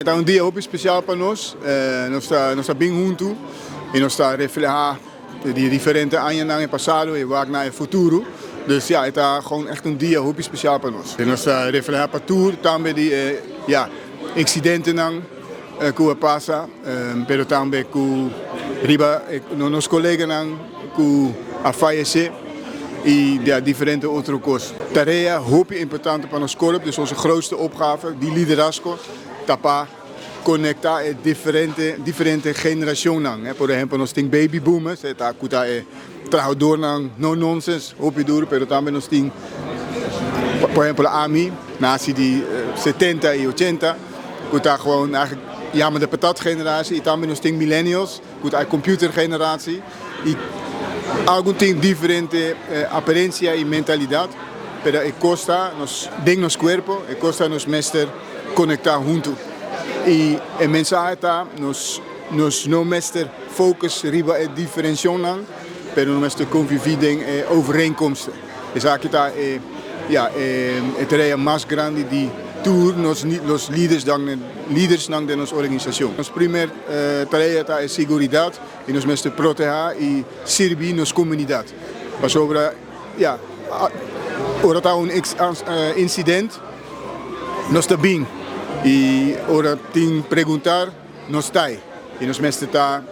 É um dia muito especial para nós. Nós está bem juntos e nós está a refletir die diferente anos no passado e waar naar het futuro. Dus ja, het is gewoon echt een dia heel speciaal para nós. E nós está a refletir para tudo, também die incidenten que passa, pero também que riba nos colegas que a fallecer e diferente outras coisas. Tarefa heel importante para nós corpo, dus onze grootste opgave, die liderazgo, tapa conectar diferente generações. Por exemplo, nós temos baby boomers, tá kuta trago door no nonsense, hopi duro, pero também nós temos, por exemplo, a AMI, nazi die 70 e 80, kuta gewoon eigenlijk de patatgeneratie, e também nós temos millennials, kuta a computergeneratie, e algum tem diferente aparência e mentalidade, pero costa nos ding nos corpo, costa nos mestre conectar junto. E a mensagem está nos não mestre focus riba a diferenciação, pero nos mestre conviver overeenkomsten. Dus aqui está a tarefa mais grande de tour nos líderes de nossa organização. Nossa primeira tarefa está a segurança e nos mestre proteger e servir nossa comunidade. Mas sobre ora está incidente, nós está bem. E ora tem perguntar nós está e nós mestre está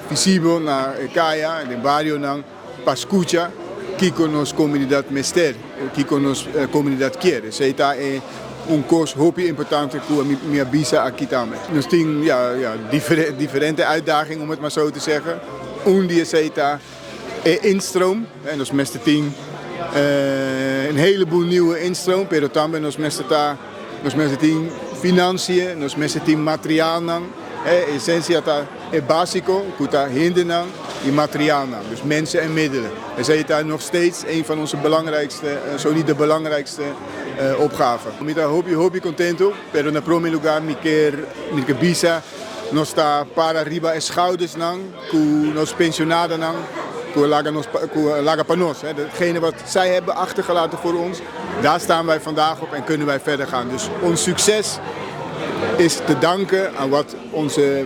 visível na caia, no bairro, para escutar que com nossa comunidade mestre, que com nossa comunidade quer. Isso está coisa muito importante que me avisa aqui também. Nós temos diferentes uitdagingen, om het maar zo te zeggen. Die está instroom, nós mestre tem een heleboel nieuwe instroom, pero também nós mestre tem financiën, nós mestre tem materiaal, essentie é básico, que está hinder e materiaal, dus mensen en middelen. En zij is nog steeds een van onze belangrijkste, zo niet de belangrijkste opgave. Ik ben heel contento, pero na primeiro lugar me quer visa, nós está para riba as schouders que nos pensionados que lagen para ons. Datgene wat zij hebben achtergelaten voor ons, daar staan wij vandaag op en kunnen wij verder gaan. Dus ons succes is te danken aan wat onze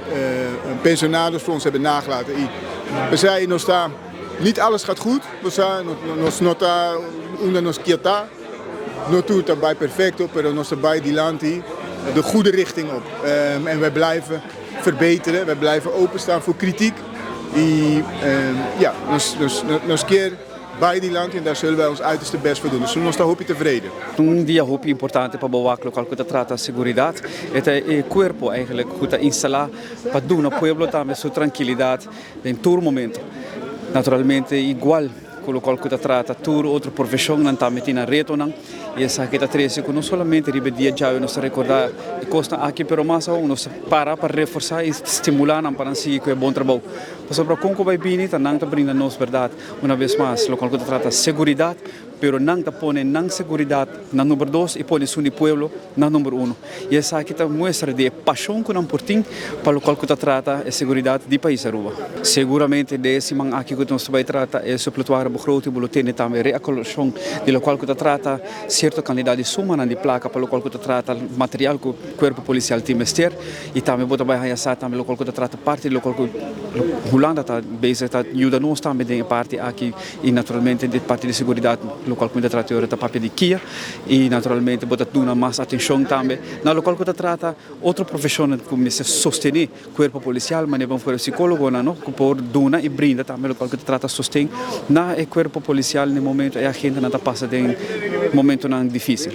pensionados voor ons hebben nagelaten. We zeiden nog staan, niet alles gaat goed. We zeiden nos nota una nos quieta, no tudo bij perfecto, pero nos bij die land de goede richting op. En wij blijven verbeteren, wij blijven openstaan voor kritiek. Nos keer bij die land en daar zullen wij ons uiterste best voor doen. Dus nós estamos tevreden. Dia muito importante para Boac local que trata de seguridade. É o corpo eigenlijk que está instalado para dar ao pueblo também sua tranquilidade em todo momento. Naturalmente igual com o local que trata toda outra profissão não está metendo reto não. E essa que está treze que não somente ribe dia já nós recordar e costa aqui pero mais nós para reforçar e estimular para seguir com bom trabalho. Sobre como vai vir tá não tá brinda nos verdade uma vez mais local que trata seguridade pero não tá põe não seguridade na número 2 e põe suni pueblo na número 1. E essa aqui tá mostra de paixão que não portim para local que trata a seguridade de país Aruba. Seguramente desse man aqui que nós vai tratar é supletuar begroting bulletin também reacolocação de local que trata certa quantidade de suma de placa para o local que trata material que o corpo policial tem mestre e também bota vai raçar também local que trata parte do local que Holanda está bezig está ajuda nós também de parte aqui e naturalmente de parte de segurança local que trata ora tá parte de Kia e naturalmente bota duna mais atenção também na local que trata outra profissional como se sostener corpo policial mas vamos for psicólogo não que por duna e brinda também local que trata sostém na corpo policial no momento é a gente não está passando em momento não difícil.